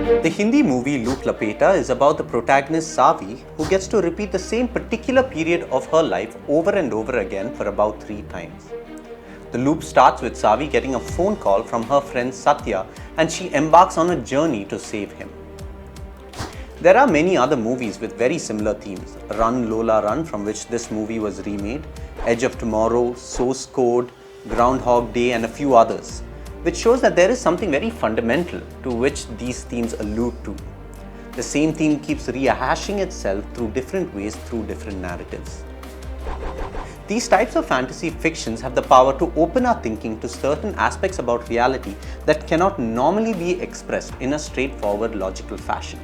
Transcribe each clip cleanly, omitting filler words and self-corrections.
The Hindi movie Looop Lapeta is about the protagonist Savi, who gets to repeat the same particular period of her life over and over again for about 3 times. The loop starts with Savi getting a phone call from her friend Satya, and she embarks on a journey to save him. There are many other movies with very similar themes. Run Lola Run, from which this movie was remade, Edge of Tomorrow, Source Code, Groundhog Day, and a few others, which shows that there is something very fundamental to which these themes allude to. The same theme keeps rehashing itself through different ways through different narratives. These types of fantasy fictions have the power to open our thinking to certain aspects about reality that cannot normally be expressed in a straightforward logical fashion.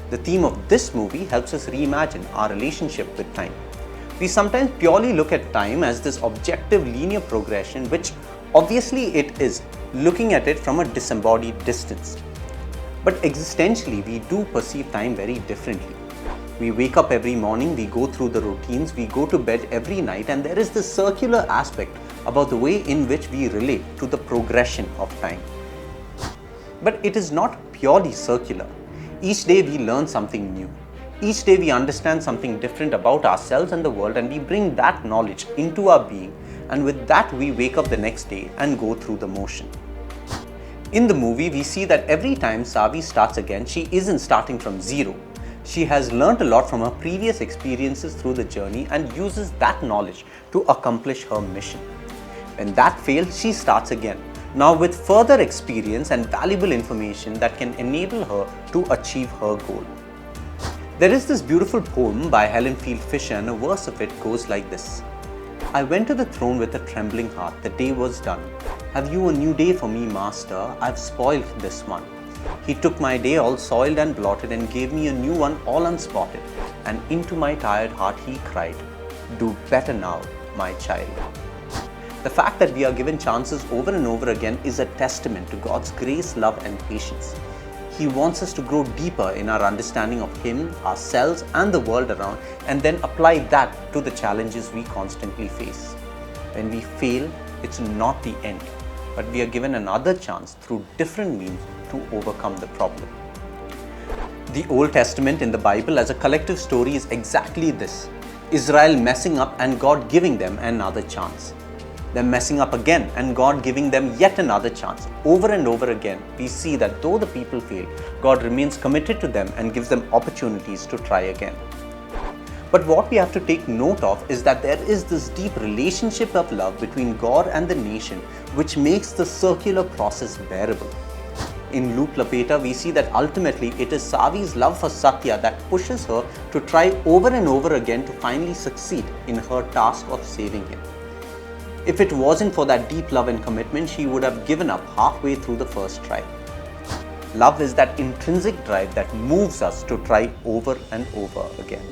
The theme of this movie helps us reimagine our relationship with time. We sometimes purely look at time as this objective linear progression, which obviously it is, looking at it from a disembodied distance. But existentially, we do perceive time very differently. We wake up every morning, we go through the routines, we go to bed every night, and there is this circular aspect about the way in which we relate to the progression of time. But it is not purely circular. Each day we learn something new. Each day we understand something different about ourselves and the world, and we bring that knowledge into our being, and with that we wake up the next day and go through the motion. In the movie, we see that every time Savi starts again, she isn't starting from zero. She has learnt a lot from her previous experiences through the journey and uses that knowledge to accomplish her mission. When that fails, she starts again, now with further experience and valuable information that can enable her to achieve her goal. There is this beautiful poem by Helen Field Fisher, and a verse of it goes like this. I went to the throne with a trembling heart, the day was done. Have you a new day for me, Master? I've spoiled this one. He took my day all soiled and blotted and gave me a new one all unspotted. And into my tired heart he cried, do better now, my child. The fact that we are given chances over and over again is a testament to God's grace, love, and patience. He wants us to grow deeper in our understanding of Him, ourselves, and the world around, and then apply that to the challenges we constantly face. When we fail, it's not the end, but we are given another chance through different means to overcome the problem. The Old Testament in the Bible as a collective story is exactly this: Israel messing up and God giving them another chance. Them messing up again and God giving them yet another chance. Over and over again, we see that though the people fail, God remains committed to them and gives them opportunities to try again. But what we have to take note of is that there is this deep relationship of love between God and the nation, which makes the circular process bearable. In Looop Lapeta, we see that ultimately it is Savi's love for Satya that pushes her to try over and over again to finally succeed in her task of saving him. If it wasn't for that deep love and commitment, she would have given up halfway through the first try. Love is that intrinsic drive that moves us to try over and over again.